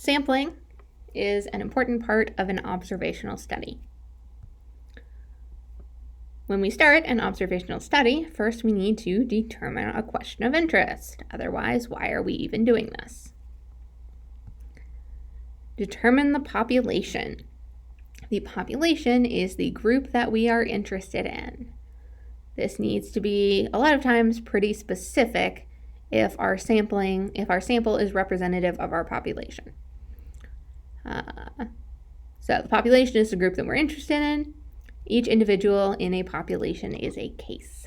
Sampling is an important part of an observational study. When we start an observational study, first we need to determine a question of interest. Otherwise, why are we even doing this? Determine the population. The population is the group that we are interested in. This needs to be, a lot of times, pretty specific if our sample is representative of our population. So the population is the group that we're interested in. Each individual in a population is a case.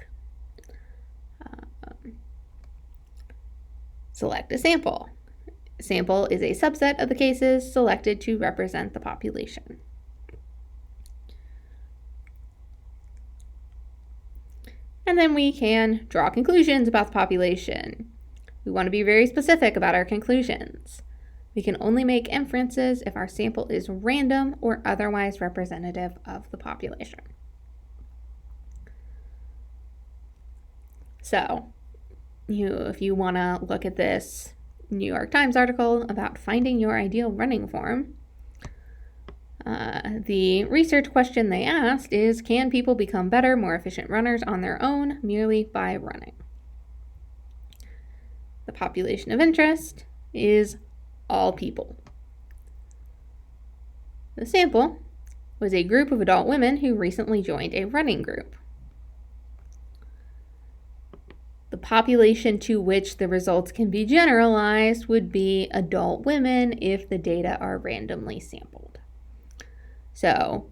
Select a sample. A sample is a subset of the cases selected to represent the population. And then we can draw conclusions about the population. We want to be very specific about our conclusions. We can only make inferences if our sample is random or otherwise representative of the population. So, if you want to look at this New York Times article about finding your ideal running form, the research question they asked is, can people become better, more efficient runners on their own merely by running? The population of interest is all people. The sample was a group of adult women who recently joined a running group. The population to which the results can be generalized would be adult women if the data are randomly sampled. So,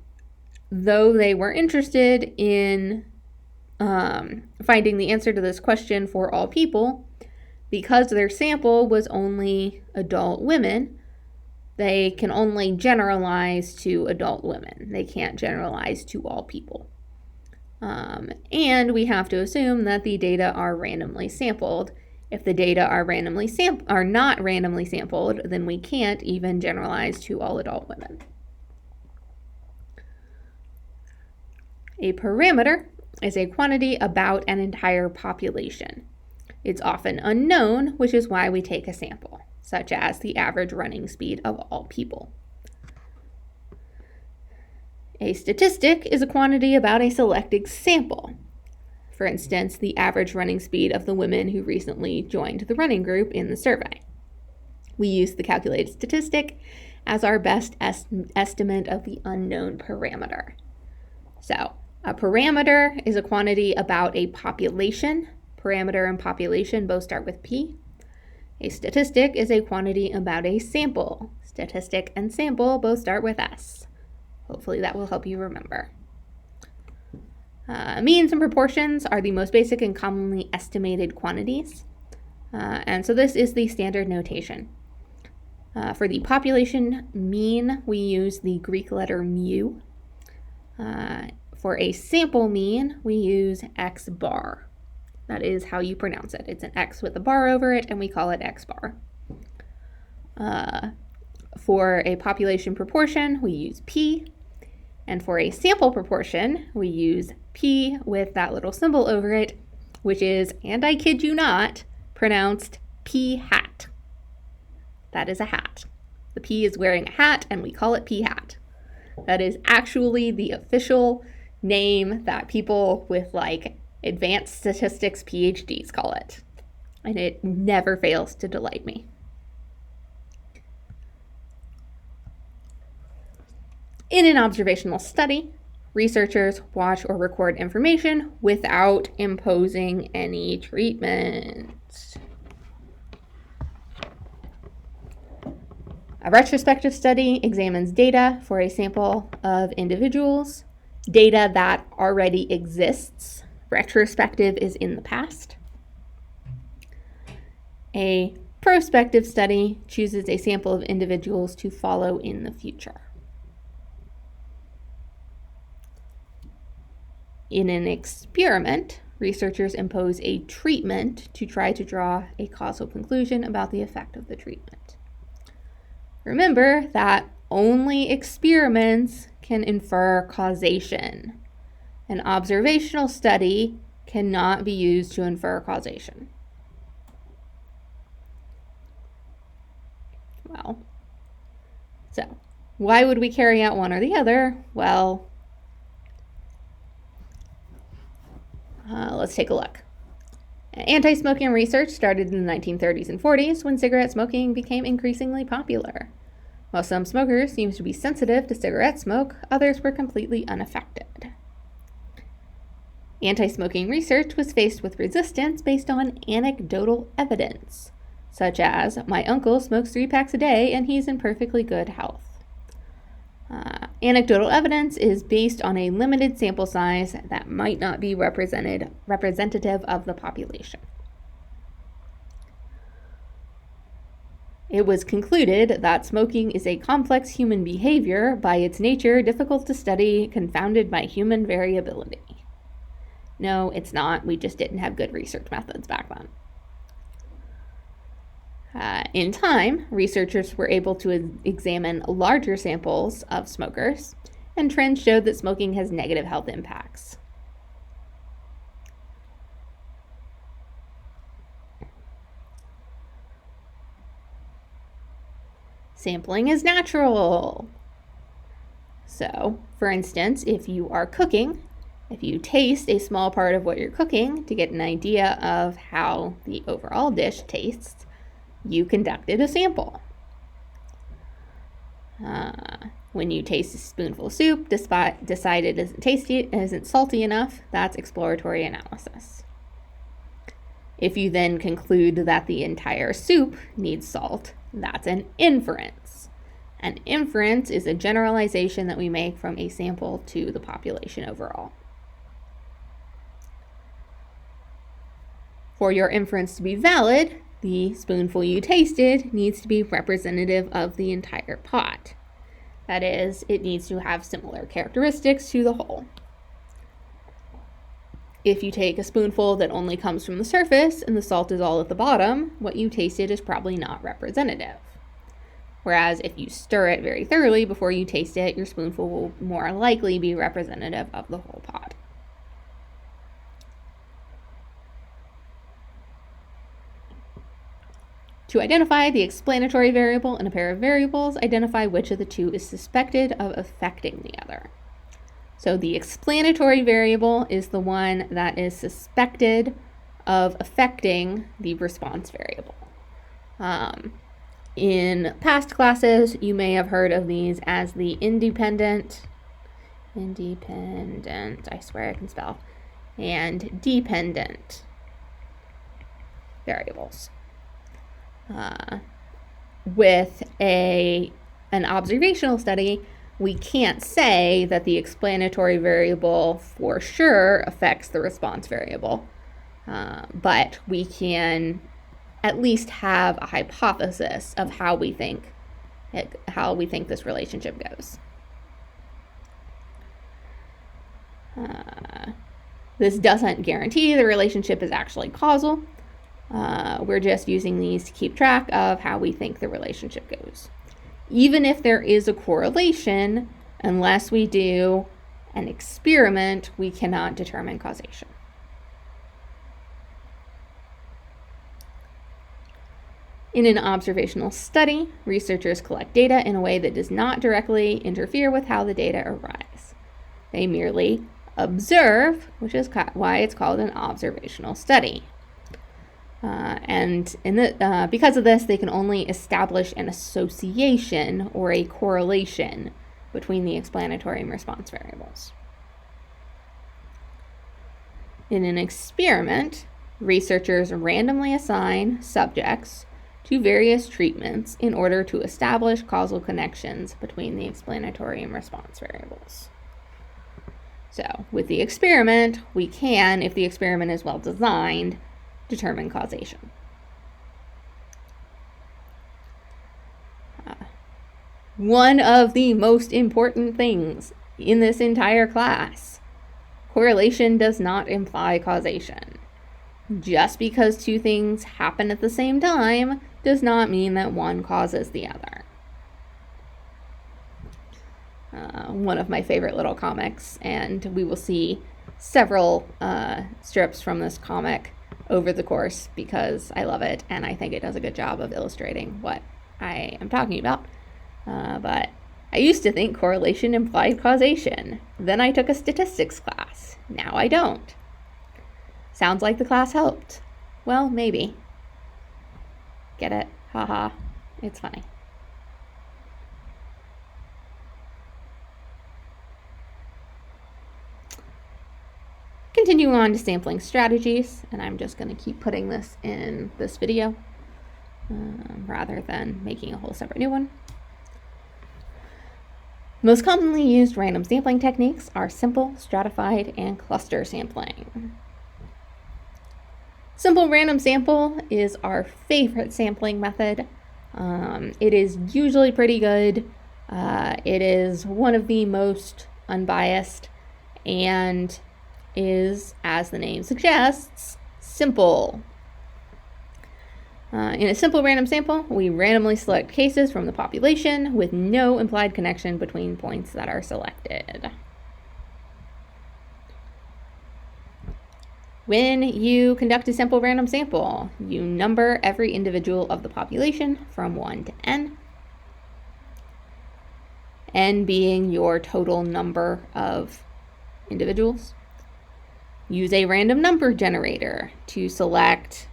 though they were interested in finding the answer to this question for all people, because their sample was only adult women, they can only generalize to adult women. They can't generalize to all people. And we have to assume that the data are randomly sampled. If the data are not randomly sampled, then we can't even generalize to all adult women. A parameter is a quantity about an entire population. It's often unknown, which is why we take a sample, such as the average running speed of all people. A statistic is a quantity about a selected sample. For instance, the average running speed of the women who recently joined the running group in the survey. We use the calculated statistic as our best estimate of the unknown parameter. So, a parameter is a quantity about a population. Parameter and population both start with P. A statistic is a quantity about a sample. Statistic and sample both start with S. Hopefully that will help you remember. Means and proportions are the most basic and commonly estimated quantities. And so this is the standard notation. For the population mean, we use the Greek letter mu. For a sample mean, we use X bar. That is how you pronounce it. It's an X with a bar over it, and we call it X bar. For a population proportion, we use P. And for a sample proportion, we use P with that little symbol over it, which is, and I kid you not, pronounced P hat. That is a hat. The P is wearing a hat, and we call it P hat. That is actually the official name that people with advanced statistics PhDs call it. And it never fails to delight me. In an observational study, researchers watch or record information without imposing any treatment. A retrospective study examines data for a sample of individuals, data that already exists. Retrospective is in the past. A prospective study chooses a sample of individuals to follow in the future. In an experiment, researchers impose a treatment to try to draw a causal conclusion about the effect of the treatment. Remember that only experiments can infer causation. An observational study cannot be used to infer causation. Well, Why would we carry out one or the other? Well, let's take a look. Anti-smoking research started in the 1930s and 40s when cigarette smoking became increasingly popular. While some smokers seemed to be sensitive to cigarette smoke, others were completely unaffected. Anti-smoking research was faced with resistance based on anecdotal evidence, such as, my uncle smokes 3 packs a day and he's in perfectly good health. Anecdotal evidence is based on a limited sample size that might not be representative of the population. It was concluded that smoking is a complex human behavior, by its nature difficult to study, confounded by human variability. No, it's not. We just didn't have good research methods back then. In time, researchers were able to examine larger samples of smokers, and trends showed that smoking has negative health impacts. Sampling is natural. So, for instance, if you are cooking, if you taste a small part of what you're cooking to get an idea of how the overall dish tastes, you conducted a sample. When you taste a spoonful of soup, decide it isn't tasty, isn't salty enough, that's exploratory analysis. If you then conclude that the entire soup needs salt, that's an inference. An inference is a generalization that we make from a sample to the population overall. For your inference to be valid, the spoonful you tasted needs to be representative of the entire pot. That is, it needs to have similar characteristics to the whole. If you take a spoonful that only comes from the surface and the salt is all at the bottom, what you tasted is probably not representative. Whereas if you stir it very thoroughly before you taste it, your spoonful will more likely be representative of the whole pot. To identify the explanatory variable in a pair of variables, identify which of the two is suspected of affecting the other. So the explanatory variable is the one that is suspected of affecting the response variable. In past classes, you may have heard of these as the independent, I swear I can spell, and dependent variables. With an observational study, we can't say that the explanatory variable for sure affects the response variable, but we can at least have a hypothesis of how we think this relationship goes. This doesn't guarantee the relationship is actually causal. We're just using these to keep track of how we think the relationship goes. Even if there is a correlation, unless we do an experiment, we cannot determine causation. In an observational study, researchers collect data in a way that does not directly interfere with how the data arise. They merely observe, which is why it's called an observational study. Because of this, they can only establish an association or a correlation between the explanatory and response variables. In an experiment, researchers randomly assign subjects to various treatments in order to establish causal connections between the explanatory and response variables. So, with the experiment, we can, if the experiment is well designed, determine causation. One of the most important things in this entire class, correlation does not imply causation. Just because two things happen at the same time does not mean that one causes the other. One of my favorite little comics, and we will see several strips from this comic over the course because I love it and I think it does a good job of illustrating what I am talking about. But I used to think correlation implied causation. Then I took a statistics class. Now I don't. Sounds like the class helped. Well, maybe. Get it? Haha. It's funny. Continuing on to sampling strategies, and I'm just going to keep putting this in this video rather than making a whole separate new one. Most commonly used random sampling techniques are simple, stratified, and cluster sampling. Simple random sample is our favorite sampling method. It is usually pretty good. It is one of the most unbiased and is, as the name suggests, simple. In a simple random sample, we randomly select cases from the population with no implied connection between points that are selected. When you conduct a simple random sample, you number every individual of the population from 1 to n, n being your total number of individuals. Use a random number generator to select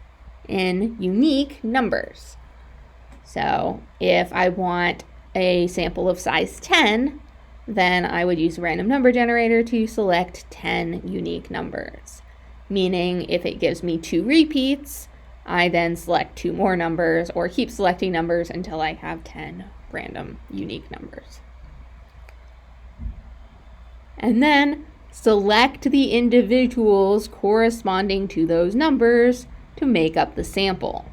n unique numbers. So if I want a sample of size 10, then I would use a random number generator to select 10 unique numbers. Meaning if it gives me 2 repeats, I then select 2 more numbers or keep selecting numbers until I have 10 random unique numbers. And then select the individuals corresponding to those numbers to make up the sample.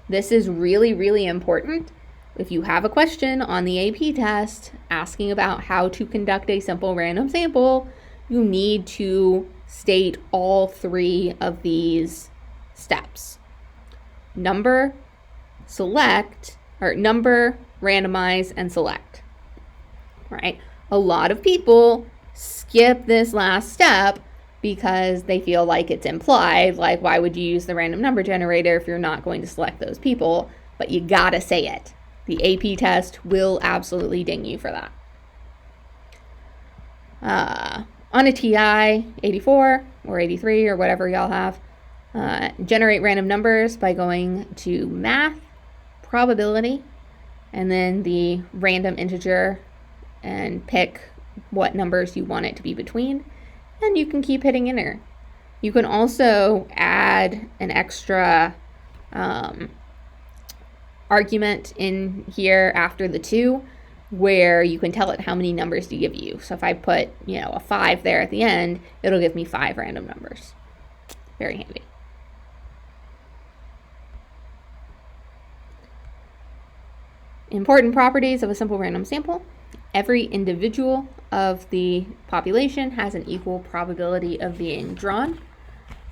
This is really, really important. If you have a question on the AP test asking about how to conduct a simple random sample, you need to state all 3 of these steps. Number, select, or number, randomize, and select. Right? A lot of people skip this last step because they feel like it's implied, like why would you use the random number generator if you're not going to select those people, but you gotta say it. The AP test will absolutely ding you for that. On a TI 84 or 83 or whatever y'all have, generate random numbers by going to math, probability, and then the random integer and pick what numbers you want it to be between, and you can keep hitting enter. You can also add an extra argument in here after the 2 where you can tell it how many numbers to give you. So if I put, a 5 there at the end, it'll give me 5 random numbers. Very handy. Important properties of a simple random sample. Every individual of the population has an equal probability of being drawn.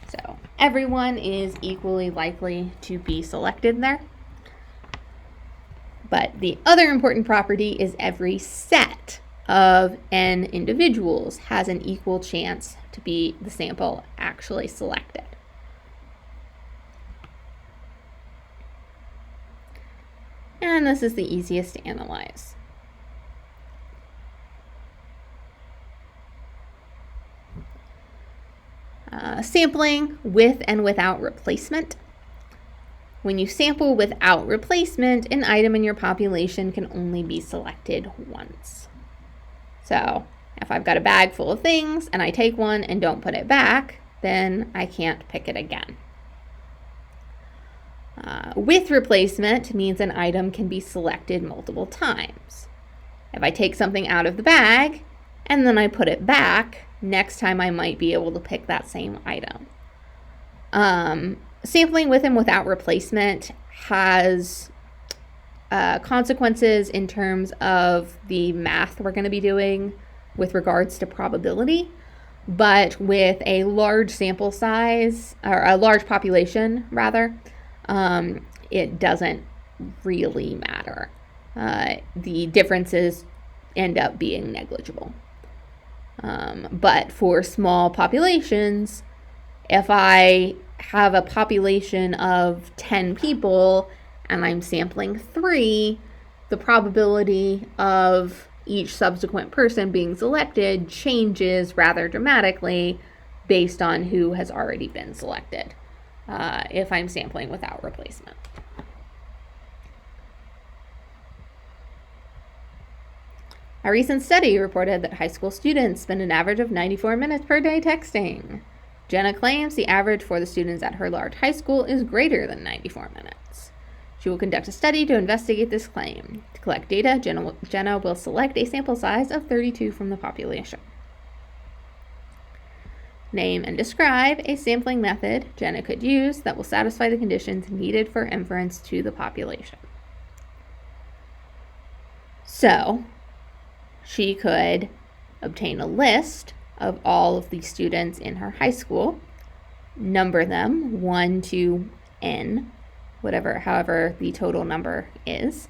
So everyone is equally likely to be selected there. But the other important property is every set of n individuals has an equal chance to be the sample actually selected. And this is the easiest to analyze. Sampling with and without replacement. When you sample without replacement, an item in your population can only be selected once. So if I've got a bag full of things and I take one and don't put it back, then I can't pick it again. With replacement means an item can be selected multiple times. If I take something out of the bag and then I put it back, next time I might be able to pick that same item. Sampling with and without replacement has consequences in terms of the math we're going to be doing with regards to probability, but with a large sample size, or a large population rather, it doesn't really matter. The differences end up being negligible. But for small populations, if I have a population of 10 people and I'm sampling 3, the probability of each subsequent person being selected changes rather dramatically based on who has already been selected, if I'm sampling without replacement. A recent study reported that high school students spend an average of 94 minutes per day texting. Jenna claims the average for the students at her large high school is greater than 94 minutes. She will conduct a study to investigate this claim. To collect data, Jenna will select a sample size of 32 from the population. Name and describe a sampling method Jenna could use that will satisfy the conditions needed for inference to the population. So, she could obtain a list of all of the students in her high school, number them 1 to n, however the total number is,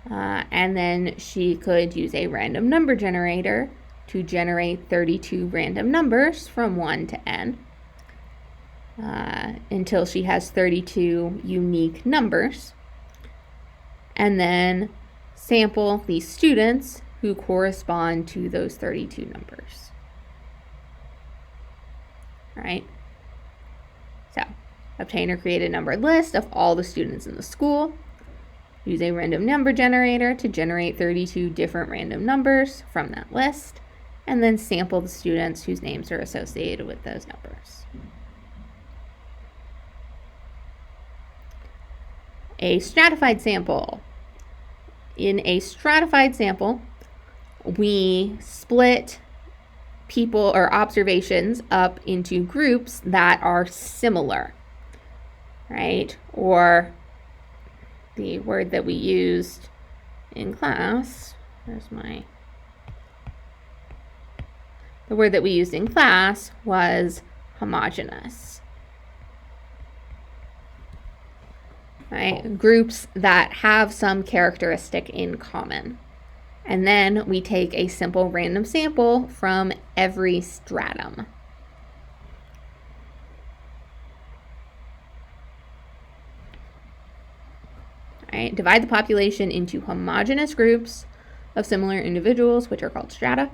and then she could use a random number generator to generate 32 random numbers from 1 to n until she has 32 unique numbers, and then sample the students who correspond to those 32 numbers. All right. So, obtain or create a numbered list of all the students in the school. Use a random number generator to generate 32 different random numbers from that list, and then sample the students whose names are associated with those numbers. A stratified sample. In a stratified sample, we split people or observations up into groups that are similar, right? Or the word that we used in class, the word that we used in class was homogeneous, right? Groups that have some characteristic in common. And then we take a simple random sample from every stratum. All right, divide the population into homogeneous groups of similar individuals, which are called strata.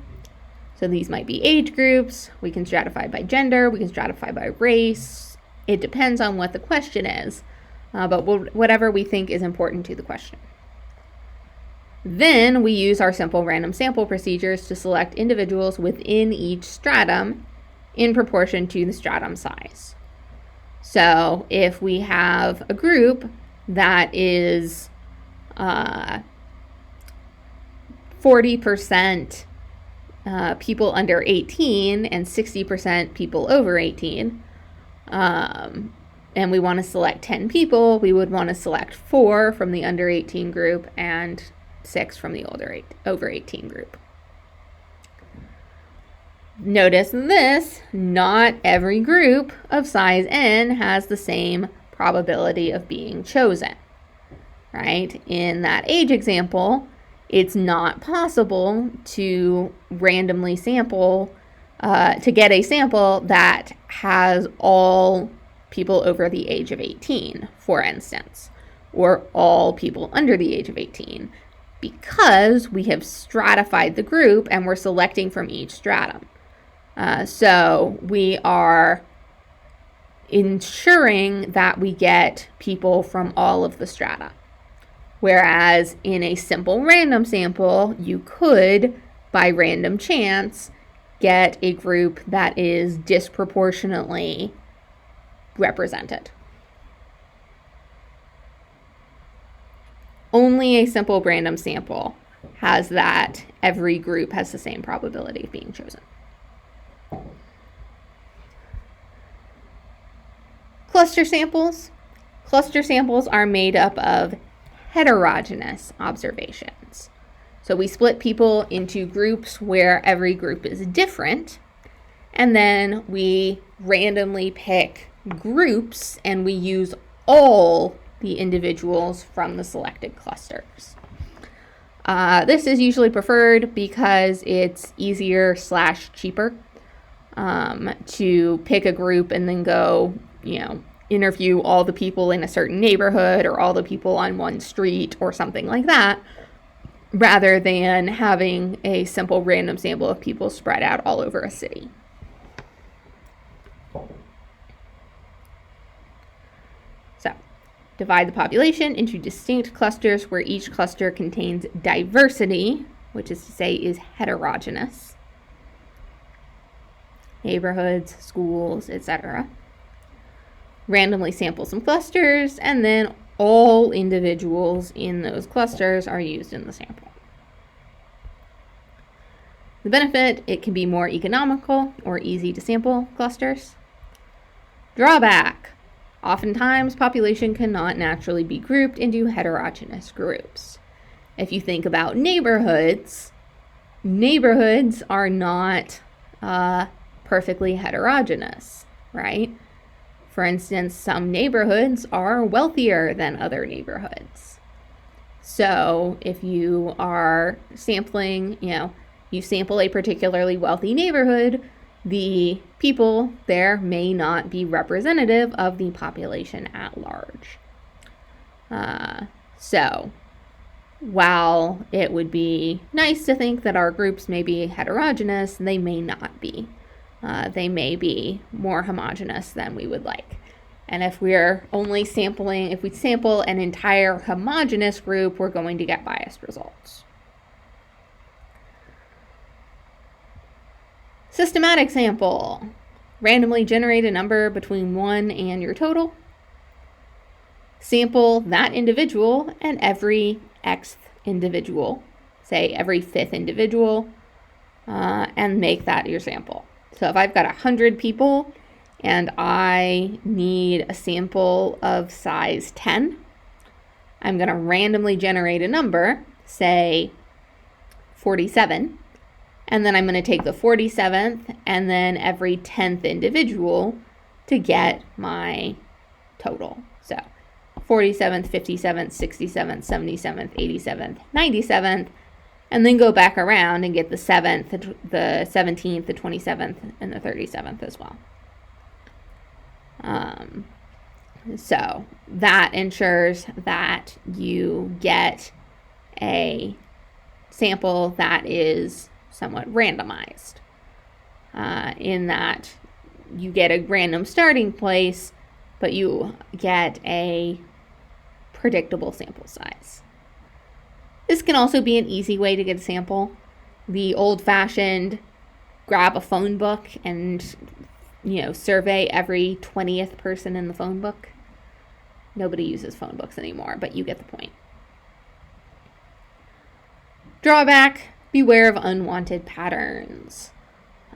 So these might be age groups. We can stratify by gender. We can stratify by race. It depends on what the question is, but whatever we think is important to the question. Then we use our simple random sample procedures to select individuals within each stratum in proportion to the stratum size. So if we have a group that is 40% people under 18 and 60% people over 18, and we want to select 10 people, we would want to select 4 from the under 18 group and 6 from the over 18 group. Notice this, not every group of size n has the same probability of being chosen, right? In that age example, it's not possible to randomly sample, to get a sample that has all people over the age of 18, for instance, or all people under the age of 18, because we have stratified the group and we're selecting from each stratum. So we are ensuring that we get people from all of the strata. Whereas in a simple random sample, you could, by random chance, get a group that is disproportionately represented. Only a simple random sample has that every group has the same probability of being chosen. Cluster samples. Cluster samples are made up of heterogeneous observations. So we split people into groups where every group is different, and then we randomly pick groups and we use all the individuals from the selected clusters. This is usually preferred because it's easier / cheaper to pick a group and then go, interview all the people in a certain neighborhood or all the people on one street or something like that, rather than having a simple random sample of people spread out all over a city. So, divide the population into distinct clusters where each cluster contains diversity, which is to say is heterogeneous. Neighborhoods, schools, etc. Randomly sample some clusters, and then all individuals in those clusters are used in the sample. The benefit, it can be more economical or easy to sample clusters. Drawback, oftentimes population cannot naturally be grouped into heterogeneous groups. If you think about neighborhoods are not perfectly heterogeneous, right? For instance, some neighborhoods are wealthier than other neighborhoods. So if you are sampling, you sample a particularly wealthy neighborhood, the people there may not be representative of the population at large. So while it would be nice to think that our groups may be heterogeneous, they may not be. They may be more homogeneous than we would like. And if we sample an entire homogeneous group, we're going to get biased results. Systematic sample. Randomly generate a number between 1 and your total. Sample that individual and every xth individual, say every 5th individual, and make that your sample. So if I've got 100 people and I need a sample of size 10, I'm going to randomly generate a number, say 47, and then I'm going to take the 47th and then every 10th individual to get my total. So 47th, 57th, 67th, 77th, 87th, 97th, and then go back around and get the 7th, the 17th, the 27th, and the 37th as well. So that ensures that you get a sample that is somewhat randomized, in that you get a random starting place, but you get a predictable sample size. This can also be an easy way to get a sample. The old-fashioned grab a phone book and, survey every 20th person in the phone book. Nobody uses phone books anymore, but you get the point. Drawback, beware of unwanted patterns.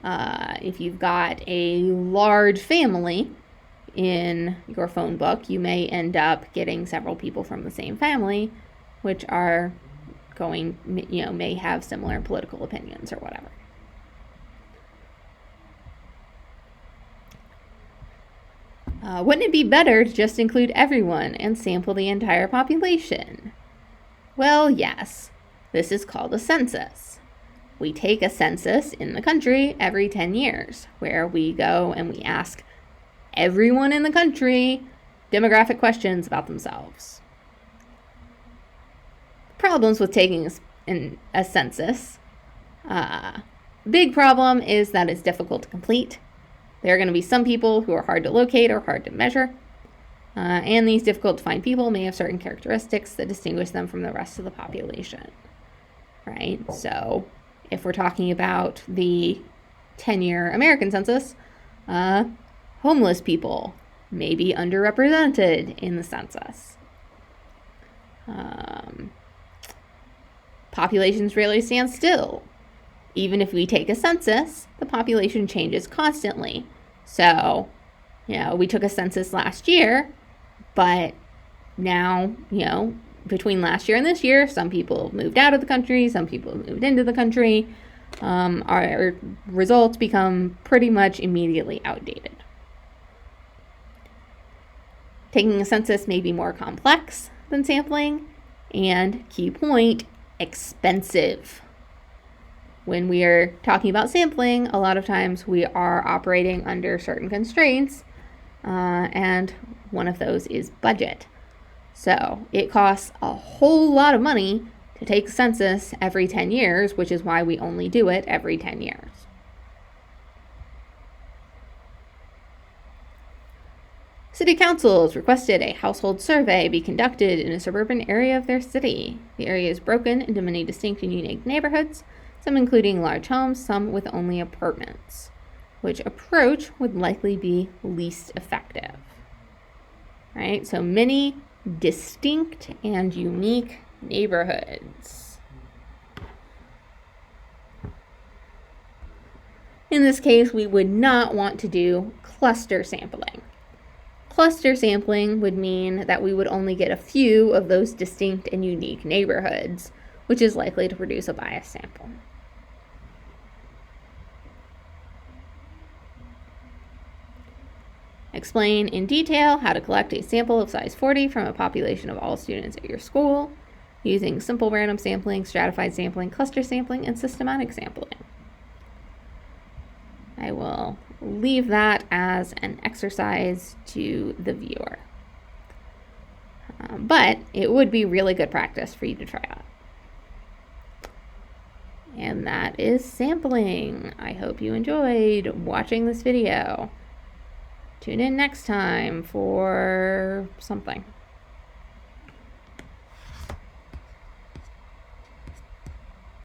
If you've got a large family in your phone book, you may end up getting several people from the same family, which are may have similar political opinions or whatever. Wouldn't it be better to just include everyone and sample the entire population? Well, yes. This is called a census. We take a census in the country every 10 years, where we go and we ask everyone in the country demographic questions about themselves. Problems with taking a census. Big problem is that it's difficult to complete. There are going to be some people who are hard to locate or hard to measure. And these difficult to find people may have certain characteristics that distinguish them from the rest of the population. Right? So if we're talking about the 10-year American census, homeless people may be underrepresented in the census. Populations rarely stand still. Even if we take a census, the population changes constantly. So, we took a census last year, but now, between last year and this year, some people moved out of the country, some people moved into the country. Our results become pretty much immediately outdated. Taking a census may be more complex than sampling, and key point, expensive. When we are talking about sampling, a lot of times we are operating under certain constraints, and one of those is budget. So it costs a whole lot of money to take a census every 10 years, which is why we only do it every 10 years. City councils requested a household survey be conducted in a suburban area of their city. The area is broken into many distinct and unique neighborhoods, some including large homes, some with only apartments. Which approach would likely be least effective? Right? So many distinct and unique neighborhoods. In this case, we would not want to do cluster sampling. Cluster sampling would mean that we would only get a few of those distinct and unique neighborhoods, which is likely to produce a biased sample. Explain in detail how to collect a sample of size 40 from a population of all students at your school using simple random sampling, stratified sampling, cluster sampling, and systematic sampling. I will leave that as an exercise to the viewer. But it would be really good practice for you to try out. And that is sampling. I hope you enjoyed watching this video. Tune in next time for something.